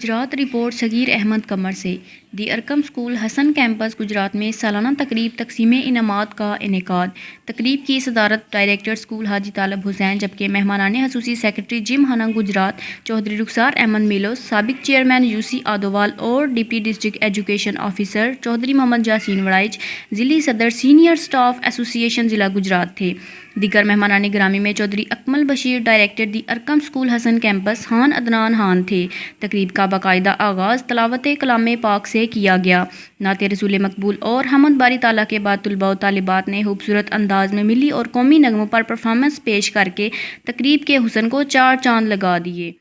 Gujarat report Saghir Ahmed Qamar से। The Arqam school Hasan campus Gujrat में सालाना तकरीब तकसीम इनामात का इनेकाद। तकरीब की सदारत डायरेक्टर स्कूल हाजी तालब हुसैन, जबकि मेहमानान खसूसी secretary gymkhana Gujrat Chaudhry Rukhsar Ahmed मिलोस, साबिक चेयरमैन यूसी आदोवाल और deputy district education officer Chaudhry Mohammad Yasin Warraich, जिली सदर सीनियर स्टाफ एसोसिएशन ज़िला गुजरात थे। दीगर मेहमानान ग्रामी में चौधरी अकमल बशीर डायरेक्टर दी अरकम स्कूल हसन कैंपस हान अदनान हान थे। तकरीब का बाकायदा आगाज़ तलावत कलाम पाक से किया गया। नाते रसूल मकबूल और हमद बारी ताला के बाद तलबा व तालिबात ने खूबसूरत अंदाज में मिली और कौमी नगमों पर परफॉर्मेंस पेश करके तकरीब के हुस्न को चार चांद लगा दिए।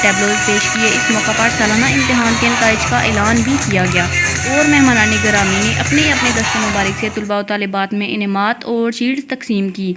टैबलोज पेश किए। इस मौका पर सालाना इम्तिहान के नताइज का ऐलान भी किया गया और मेहमानान गिरामी ने अपने अपने दस्ते मुबारक से तलबा व तालिबात में इनामात और शील्ड्स तकसीम की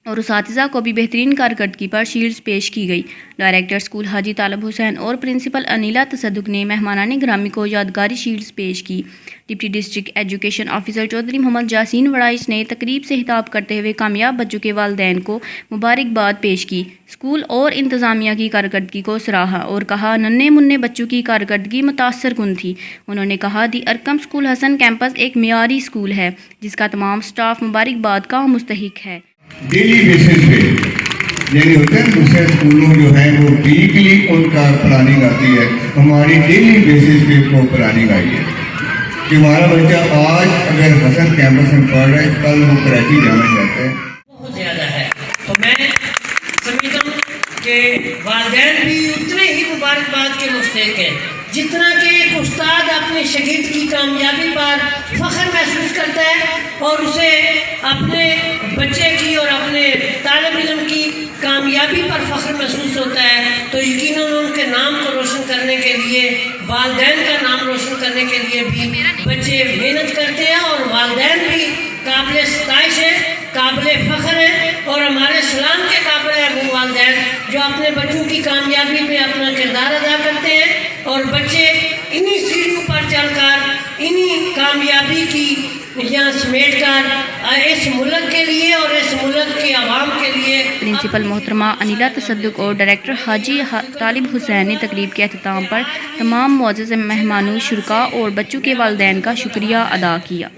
और उसातिज़ा को भी बेहतरीन कारकर्दगी पर शील्ड्स पेश की गई। डायरेक्टर स्कूल हाजी तालब हुसैन और प्रिंसिपल अनिला तसद्दुक ने मेहमानान ग्रामी को यादगारी शील्ड्स पेश की। Deputy district education officer Chaudhry Mohammad Yasin Waraich ने तकरीब से खिताब करते हुए कामयाब बच्चों के वालिदैन को मुबारकबाद पेश की, स्कूल और इंतज़ामिया की कारकर्दगी को सराहा और कहा नन्हे मुन्ने बच्चों की कारकर्दगी मुतासर कुन थी। उन्होंने कहा दी अरकम स्कूल हसन कैंपस एक मियारी स्कूल है जिसका तमाम स्टाफ मुबारकबाद का मुस्तहिक है। डेली बेसिस पे यानी होते हैं दूसरे स्कूलों जो है वो वीकली उनका प्लानिंग आती है, हमारी डेली बेसिस पे वो प्लानिंग आई है कि हमारा बच्चा आज अगर हसन कैंपस में पढ़ रहा है कल वो कराची जाना चाहता है। बहुत ज़्यादा है तो मैं समझता हूँ कि वालिदैन भी उतने ही मुबारकबाद के मुस्तहिक हैं जितना कि एक उस्ताद अपने शागिर्द की कामयाबी पर फ़ख्र महसूस करता है और उसे अपने बच्चे की और अपने तालिब इल्म की कामयाबी पर फ़ख्र महसूस होता है, तो यकीनन उनके नाम को रोशन करने के लिए, वालिदैन का नाम रोशन करने के लिए भी बच्चे मेहनत करते हैं और वालिदैन भी काबिल सताइश है, काबिल फ़ख्र है और हमारे सलाम के काबिल है वो वालिदैन जो अपने बच्चों की कामयाबी में अपना किरदार अदा करते हैं और बच्चे इन्हीं सीढ़ियों पर चलकर इन्हीं कामयाबी की यहाँ समेट कर इस मुल्क के लिए और इस मुल्क की आवाम के लिए। प्रिंसिपल मोहतरमा अनिला तसद्दुक और डायरेक्टर हाजी तालिब हुसैन ने तकरीब के अख्ताम पर तमाम मुअज़्ज़ज़ मेहमानों, शुरका और बच्चों के वालिदैन का शुक्रिया अदा किया।